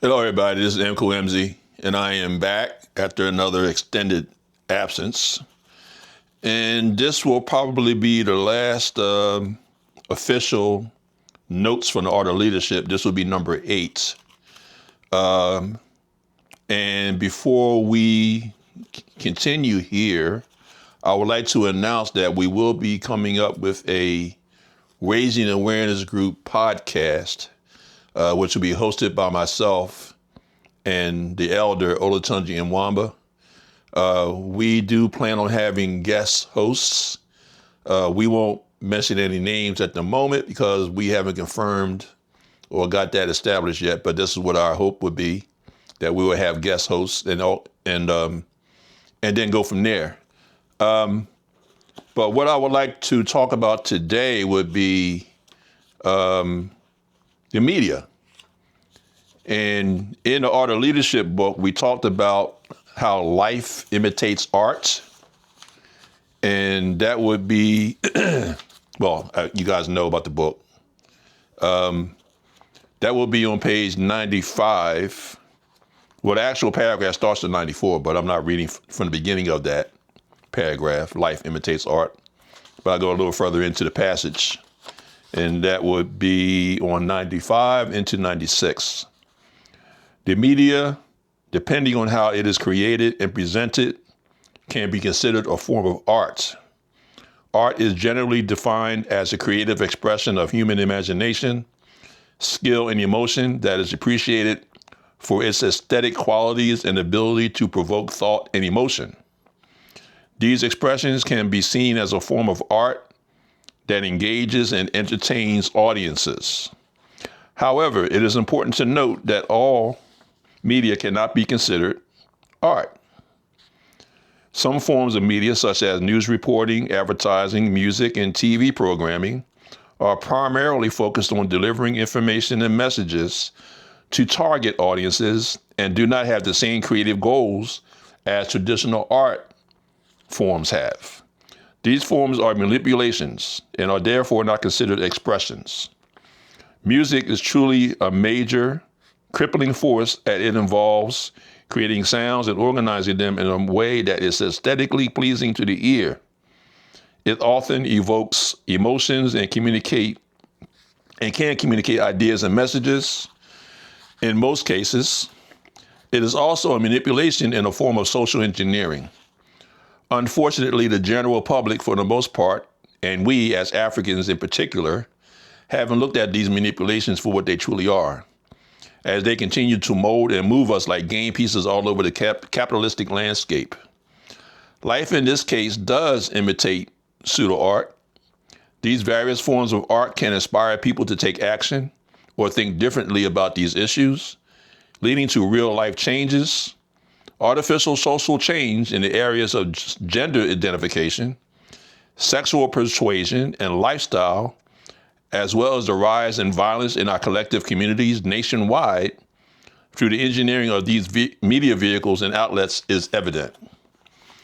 Hello, everybody. This is MCOMZ, and I am back after another extended absence. And this will probably be the last official notes from the Art of Leadership. This will be number 8. And before we continue here, I would like to announce that we will be coming up with a Raising Awareness Group podcast, which will be hosted by myself and the elder Olatunji Nwamba. We do plan on having guest hosts. We won't mention any names at the moment because we haven't confirmed or got that established yet, but this is what our hope would be, that we will have guest hosts and then go from there. But what I would like to talk about today would be the media. And in the Art of Leadership book, we talked about how life imitates art. And that would be, you guys know about the book. That will be on page 95. Well, the actual paragraph starts at 94, but I'm not reading from the beginning of that paragraph, Life Imitates Art. But I'll go a little further into the passage. And that would be on 95 into 96. The media, depending on how it is created and presented, can be considered a form of art. Art is generally defined as a creative expression of human imagination, skill, and emotion that is appreciated for its aesthetic qualities and ability to provoke thought and emotion. These expressions can be seen as a form of art that engages and entertains audiences. However, it is important to note that all media cannot be considered art. Some forms of media, such as news reporting, advertising, music, and TV programming, are primarily focused on delivering information and messages to target audiences and do not have the same creative goals as traditional art forms have. These forms are manipulations and are therefore not considered expressions. Music is truly a major crippling force as it involves creating sounds and organizing them in a way that is aesthetically pleasing to the ear. It often evokes emotions and can communicate ideas and messages. In most cases, it is also a manipulation in a form of social engineering. Unfortunately, the general public, for the most part, and we as Africans in particular, haven't looked at these manipulations for what they truly are, as they continue to mold and move us like game pieces all over the capitalistic landscape. Life in this case does imitate pseudo-art. These various forms of art can inspire people to take action or think differently about these issues, leading to real-life changes, artificial social change in the areas of gender identification, sexual persuasion, and lifestyle, as well as the rise in violence in our collective communities nationwide through the engineering of these media vehicles and outlets is evident.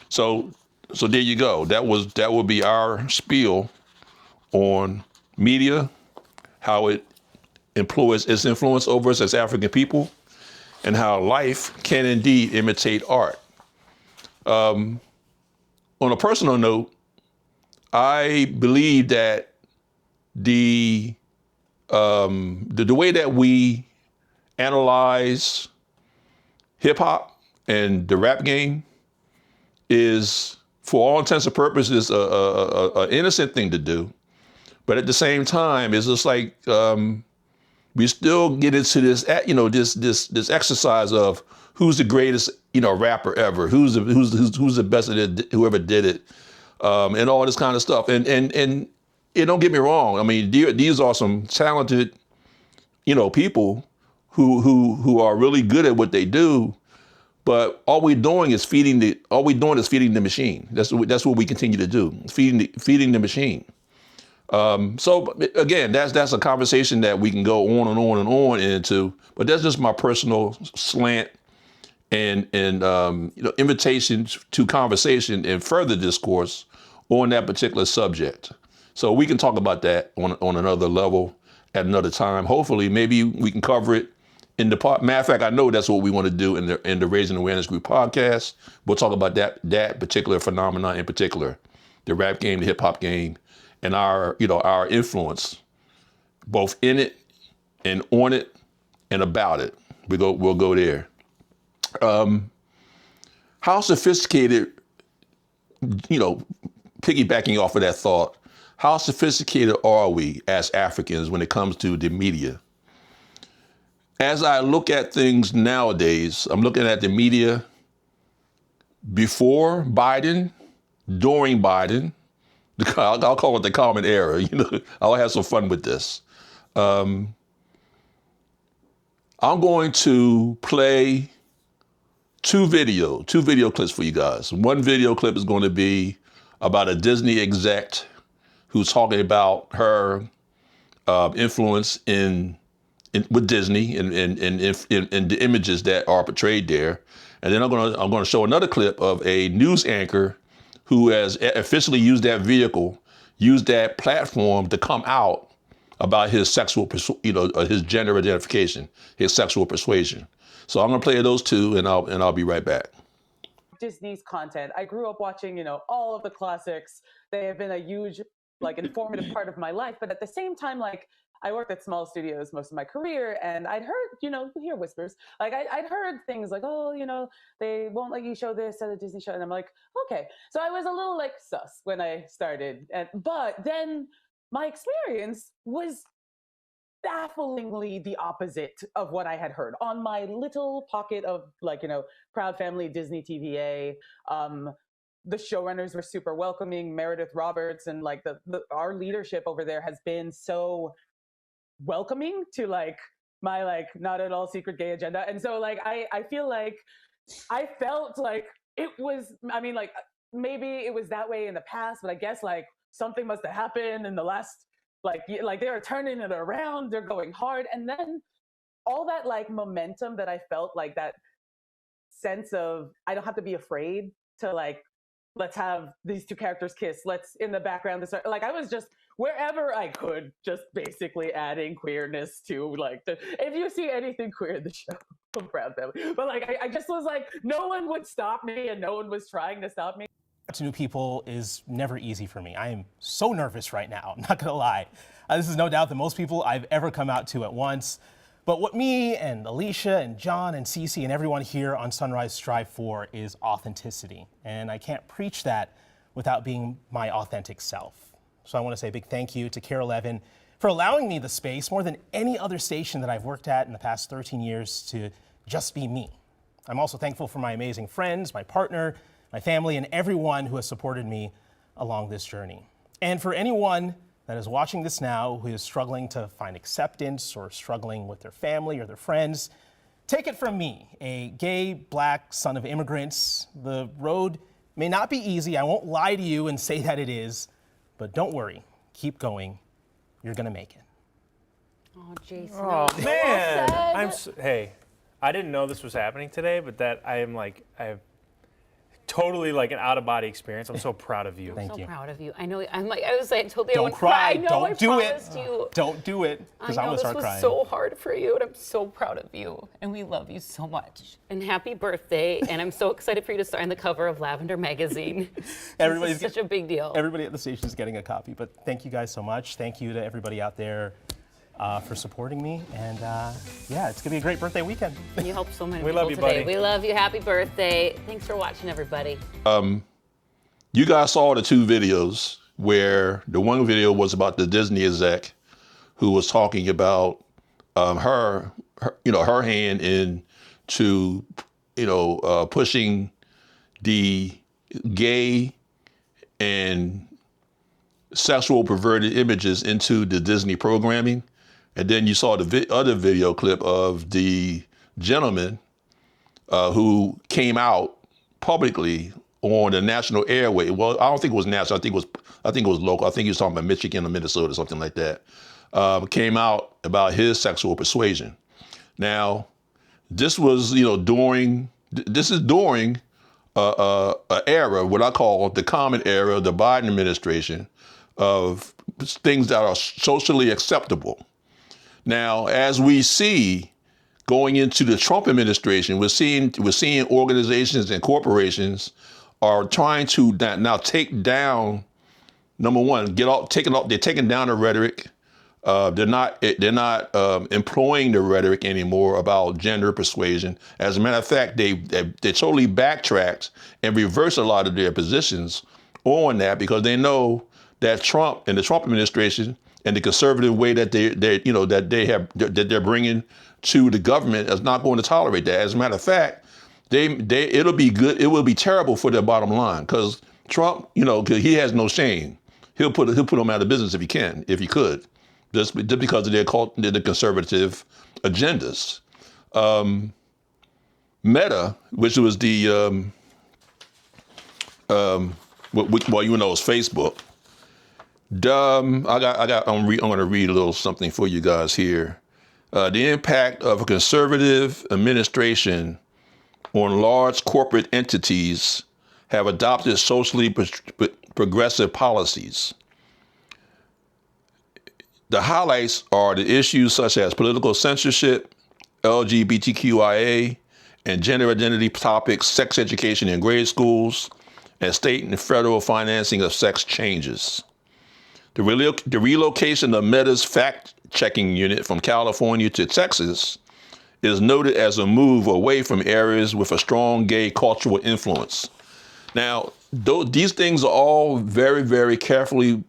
So there you go. That would be our spiel on media, how it employs its influence over us as African people, and how life can indeed imitate art. On a personal note, I believe that the way that we analyze hip hop and the rap game is, for all intents and purposes, a innocent thing to do, but at the same time, it's just like we still get into this, this exercise of who's the greatest, rapper ever, who's the best at it, whoever did it, and all this kind of stuff, and don't get me wrong. I mean, these are some talented, people who are really good at what they do. But all we're doing is feeding the machine. That's what we continue to do, feeding the machine. So again, that's a conversation that we can go on and on and on into. But that's just my personal slant and invitation to conversation and further discourse on that particular subject. So we can talk about that on another level at another time. Hopefully, maybe we can cover it in the matter of fact, I know that's what we want to do in the Raising Awareness Group podcast. We'll talk about that particular phenomenon in particular, the rap game, the hip hop game, and our influence, both in it and on it and about it. We'll go there. How sophisticated, piggybacking off of that thought, how sophisticated are we as Africans when it comes to the media? As I look at things nowadays, I'm looking at the media before Biden, during Biden. I'll call it the common era. I'll have some fun with this. I'm going to play two video clips for you guys. One video clip is going to be about a Disney exec who's talking about her influence with Disney and the images that are portrayed there. And then I'm going to show another clip of a news anchor who has officially used that platform to come out about his his gender identification, his sexual persuasion. So I'm going to play those two, and I'll be right back. Disney's content. I grew up watching, all of the classics. They have been a huge, informative part of my life. But at the same time, I worked at small studios most of my career, and I'd heard, you hear whispers. I'd heard things like, oh, they won't let you show this at a Disney show. And I'm like, okay. So I was a little sus when I started. But then my experience was bafflingly the opposite of what I had heard on my little pocket of Proud Family Disney TVA. The showrunners were super welcoming. Meredith Roberts and our leadership over there has been so welcoming to my not at all secret gay agenda. And so I feel I felt it was, maybe it was that way in the past, but I guess something must have happened in the last they are turning it around, they're going hard. And then all that momentum that I felt, that sense of I don't have to be afraid to let's have these two characters kiss, let's in the background this I was just wherever I could, just basically adding queerness to if you see anything queer in the show, I'm Proud Family. But I just was no one would stop me, and no one was trying to stop me. To new people is never easy for me. I am so nervous right now, I'm not gonna lie. This is no doubt the most people I've ever come out to at once. But what me and Alicia and John and Cece and everyone here on Sunrise strive for is authenticity. And I can't preach that without being my authentic self. So I wanna say a big thank you to KARE 11 for allowing me the space more than any other station that I've worked at in the past 13 years to just be me. I'm also thankful for my amazing friends, my partner, my family, and everyone who has supported me along this journey. And for anyone that is watching this now who is struggling to find acceptance or struggling with their family or their friends, take it from me, a gay, black son of immigrants. The road may not be easy. I won't lie to you and say that it is, but don't worry, keep going. You're gonna make it. Oh, Jason. Oh, man. Well Hey, I didn't know this was happening today, but I have totally an out-of-body experience. I'm so proud of you. I'm so proud of you. I know. I was totally. Don't cry. I know. Don't do it. You. Don't do it. Because I'm gonna start crying. This was so hard for you, and I'm so proud of you, and we love you so much. And happy birthday! And I'm so excited for you to start on the cover of Lavender magazine. Everybody's such a big deal. Everybody at the station is getting a copy. But thank you guys so much. Thank you to everybody out there for supporting me. And yeah, it's gonna be a great birthday weekend. You helped so many We people love you, today. buddy. We love you. Happy birthday. Thanks for watching, everybody. You guys saw the two videos where the one video was about the Disney exec who was talking about her hand into pushing the gay and sexual perverted images into the Disney programming. And then you saw the other video clip of the gentleman who came out publicly on the national airway. Well, I don't think it was national. I think it was local. I think he was talking about Michigan or Minnesota, something like that. Came out about his sexual persuasion. Now, this was during an era, what I call the common era of the Biden administration, of things that are socially acceptable. Now, as we see going into the Trump administration, we're seeing organizations and corporations are trying to now take down. Number one, they're taking down the rhetoric. They're not employing the rhetoric anymore about gender persuasion. As a matter of fact, they totally backtracked and reversed a lot of their positions on that, because they know that Trump and the Trump administration and the conservative way that they're bringing to the government is not going to tolerate that. As a matter of fact, it'll be good. It will be terrible for their bottom line, because Trump, 'cause he has no shame. He'll put them out of business if he could, just because of the conservative agendas. Meta, which was the it's Facebook. I'm going to read a little something for you guys here. The impact of a conservative administration on large corporate entities have adopted socially progressive policies. The highlights are the issues such as political censorship, LGBTQIA, and gender identity topics, sex education in grade schools, and state and federal financing of sex changes. The relocation of Meta's fact-checking unit from California to Texas is noted as a move away from areas with a strong gay cultural influence. Now, these things are all very, very carefully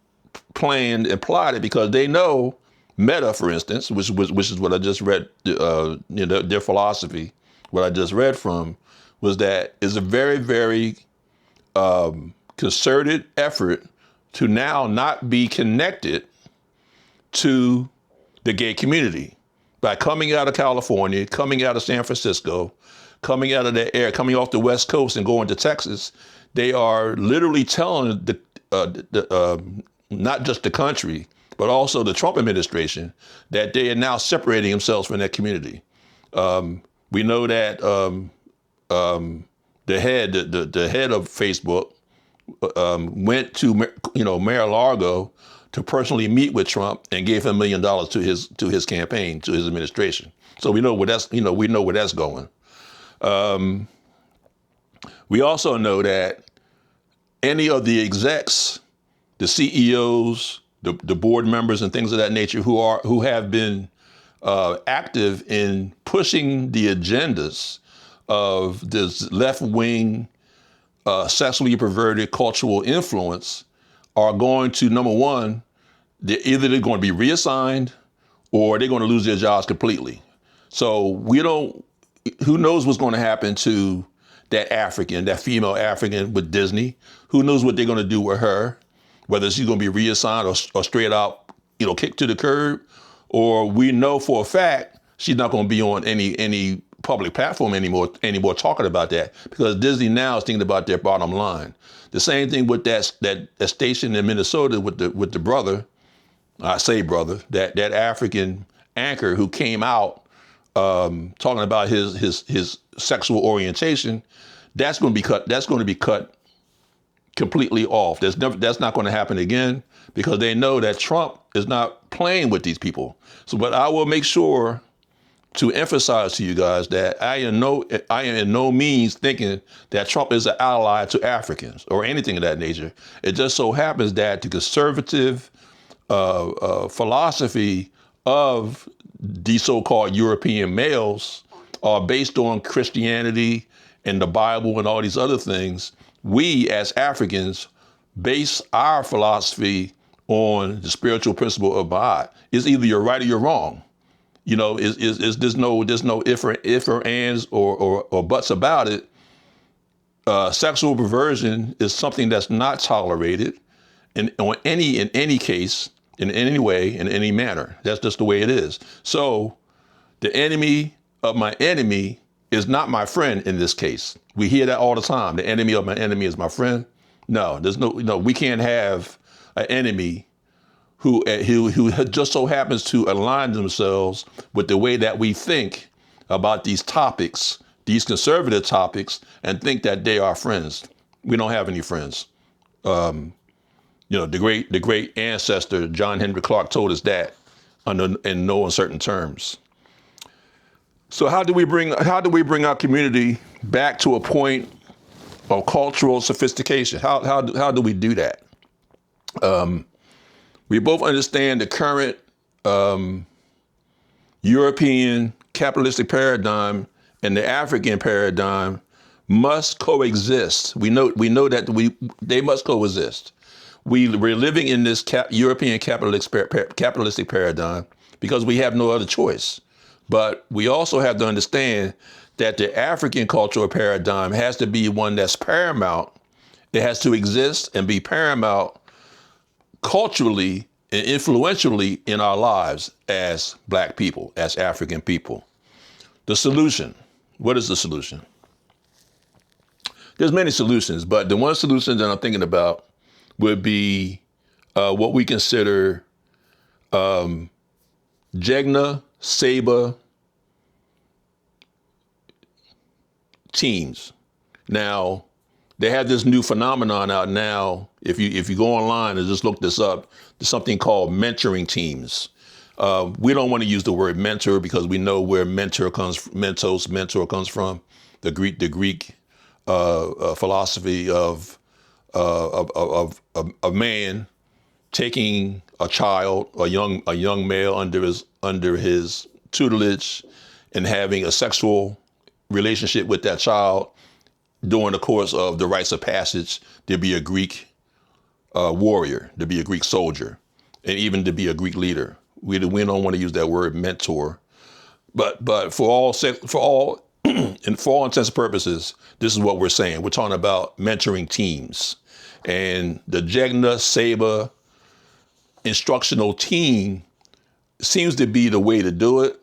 planned and plotted, because they know Meta, for instance, which is what I just read, their philosophy, what I just read from, was that is a very, very concerted effort to now not be connected to the gay community. By coming out of California, coming out of San Francisco, coming out of that area, coming off the West Coast and going to Texas, they are literally telling not just the country, but also the Trump administration, that they are now separating themselves from that community. We know that the head of Facebook went to Mar-a-Lago to personally meet with Trump and gave him $1 million to his campaign, to his administration. So we know where that's going. We also know that any of the execs, the CEOs, the board members, and things of that nature who have been active in pushing the agendas of this left-wing, sexually perverted cultural influence are going to, number one, they're going to be reassigned, or they're going to lose their jobs completely. So who knows what's going to happen to that female African with Disney? Who knows what they're going to do with her? Whether she's going to be reassigned or straight out, kicked to the curb, or we know for a fact she's not going to be on any public platform anymore talking about that, because Disney now is thinking about their bottom line. The same thing with that station in Minnesota with the brother, I say brother, that African anchor who came out talking about his sexual orientation. That's going to be cut completely off. That's not going to happen again, because they know that Trump is not playing with these people. So, but I will make sure to emphasize to you guys that I am in no means thinking that Trump is an ally to Africans or anything of that nature. It just so happens that the conservative philosophy of these so-called European males are based on Christianity and the Bible and all these other things. We as Africans base our philosophy on the spiritual principle of Baha'i. It's either you're right or you're wrong. There's no if or ands or buts about it. Sexual perversion is something that's not tolerated in any case, in any way, in any manner. That's just the way it is. So the enemy of my enemy is not my friend in this case. We hear that all the time. The enemy of my enemy is my friend. No, we can't have an enemy who just so happens to align themselves with the way that we think about these topics, these conservative topics, and think that they are friends. We don't have any friends. The great ancestor John Henry Clark told us that in no uncertain terms. So how do we bring our community back to a point of cultural sophistication? How do we do that? We both understand the current European capitalistic paradigm and the African paradigm must coexist. We know that they must coexist. We're living in this European capitalistic paradigm because we have no other choice. But we also have to understand that the African cultural paradigm has to be one that's paramount. It has to exist and be paramount culturally and influentially in our lives as Black people, as African people. The solution. What is the solution? There's many solutions, but the one solution that I'm thinking about would be what we consider Jegna Saba teams. Now, they have this new phenomenon out now. If you go online and just look this up, there's something called mentoring teams. We don't want to use the word mentor because we know where mentor comes from, the Greek philosophy of a man taking a child, a young male under his tutelage and having a sexual relationship with that child during the course of the rites of passage to be a Greek warrior, to be a Greek soldier, and even to be a Greek leader. We don't want to use that word mentor, but for all and for all intents and purposes, this is what we're saying. We're talking about mentoring teams, and the Jegna Saba instructional team seems to be the way to do it.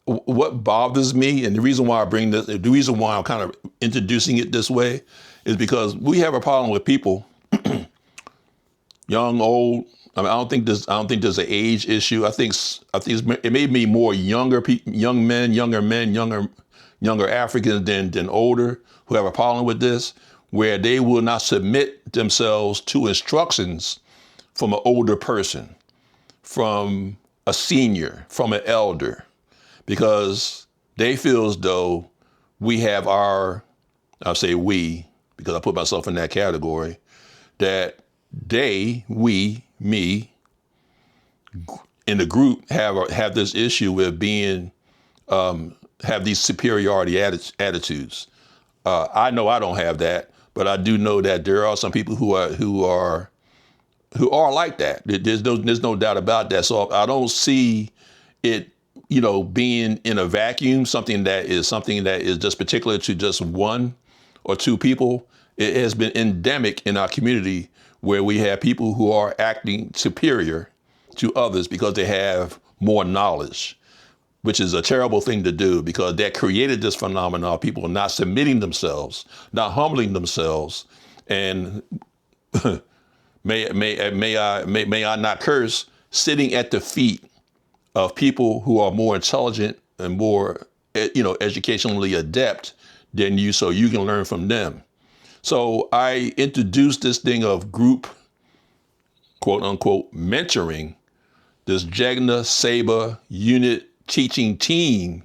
What bothers me, and the reason why I'm kind of introducing it this way, is because we have a problem with people, young, old. I mean, I don't think there's an age issue. I think it may be more younger men, younger Africans than older who have a problem with this, where they will not submit themselves to instructions from an older person, from a senior, from an elder, because they feel as though we have I'll say we, because I put myself in that category, that me, in the group have this issue with being, have these superiority attitudes. I know I don't have that, but I do know that there are some people who are like that. There's no doubt about that. So I don't see it, being in a vacuum, something that is just particular to just one or two people. It has been endemic in our community where we have people who are acting superior to others because they have more knowledge, which is a terrible thing to do because that created this phenomenon of people not submitting themselves, not humbling themselves. And may I not curse, sitting at the feet of people who are more intelligent and more, educationally adept than you, so you can learn from them. So I introduced this thing of group, quote unquote, mentoring, this Jegna Saba unit teaching team,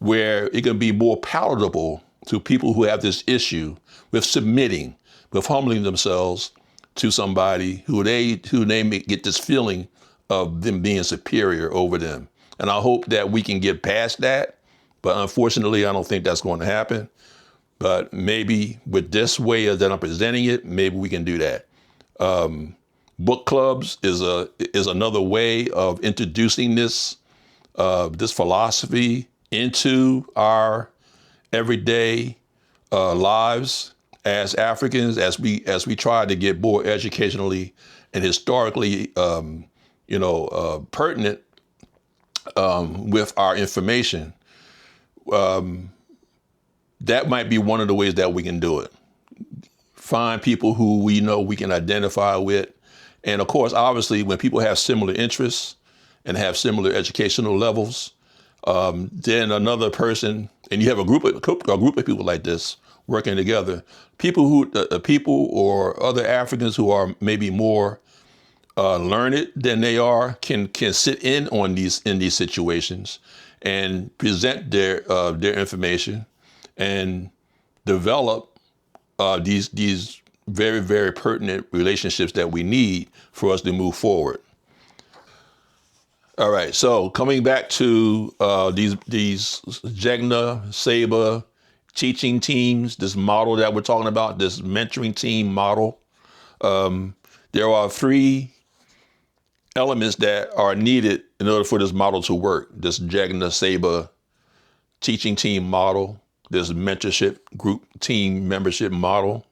where it can be more palatable to people who have this issue with submitting, with humbling themselves to somebody who they may get this feeling of them being superior over them. And I hope that we can get past that. But unfortunately, I don't think that's going to happen. But maybe with this way that I'm presenting it, maybe we can do that. Book clubs is another way of introducing this philosophy into our everyday lives as Africans, as we try to get more educationally and historically, pertinent with our information. That might be one of the ways that we can do it. Find people who we know we can identify with. And of course, obviously, when people have similar interests and have similar educational levels, then another person, and you have a group of people like this working together, people or other Africans who are maybe more learned than they are can sit in these situations and present their information and develop these very, very pertinent relationships that we need for us to move forward. All right, so coming back to these Jegna, Sabre teaching teams, this model that we're talking about, this mentoring team model, there are 3 elements that are needed in order for this model to work. This Jegna, Sabre teaching team model, this mentorship group team membership model.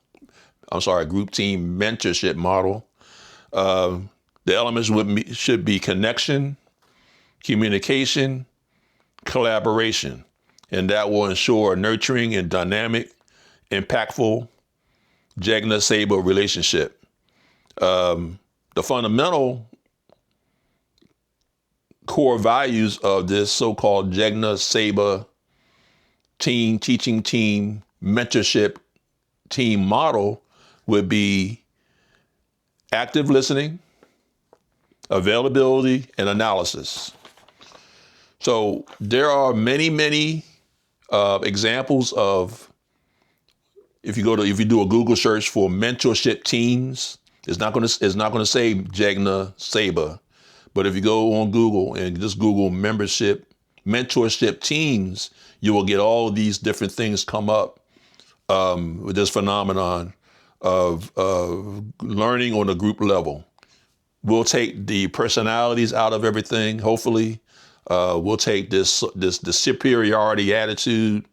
Group team mentorship model. The elements should be connection, communication, collaboration, and that will ensure a nurturing and dynamic, impactful Jegna Sabre relationship. The fundamental core values of this so-called Jegna Sabre teaching team mentorship team model would be active listening, availability, and analysis. So there are many examples of, if you do a Google search for mentorship teams, it's not going to say Jegna Sabre, but if you go on Google and just Google mentorship teams, you will get all of these different things come up with this phenomenon of learning on a group level. We'll take the personalities out of everything, hopefully. We'll take the superiority attitude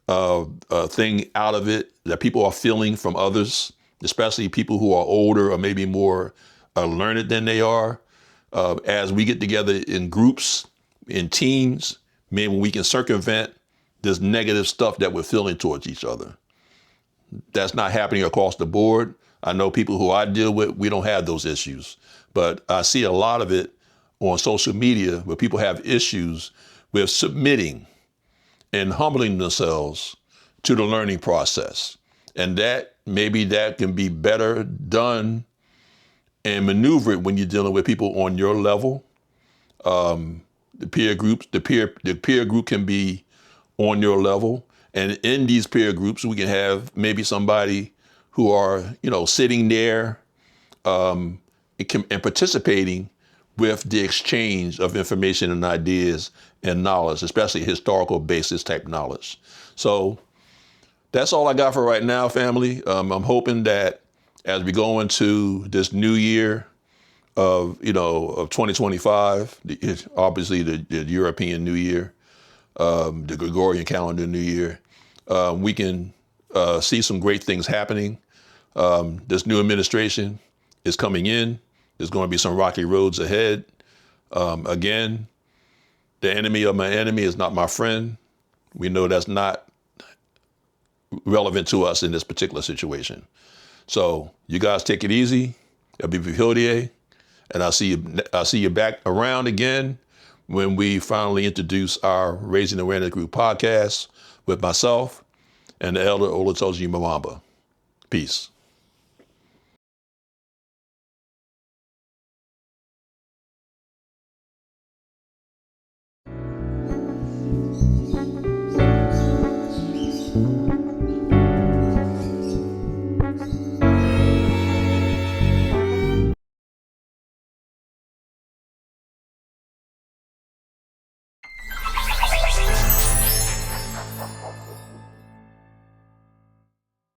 thing out of it that people are feeling from others, especially people who are older or maybe more learned than they are. As we get together in groups, in teams, maybe we can circumvent this negative stuff that we're feeling towards each other. That's not happening across the board. I know people who I deal with, we don't have those issues, but I see a lot of it on social media where people have issues with submitting and humbling themselves to the learning process. And that can be better done and maneuvered when you're dealing with people on your level. The peer group can be on your level. And in these peer groups, we can have maybe somebody who are, sitting there and participating with the exchange of information and ideas and knowledge, especially historical basis type knowledge. So that's all I got for right now, family. I'm hoping that as we go into this new year of 2025, obviously the European New Year, the Gregorian calendar New Year, we can see some great things happening. This new administration is coming in. There's going to be some rocky roads ahead. Again, the enemy of my enemy is not my friend. We know that's not relevant to us in this particular situation. So you guys take it easy. Abibifahodie, and I'll see you back around again when we finally introduce our Raising Awareness Group podcast with myself and the Elder Olatoji Mwamba. Peace.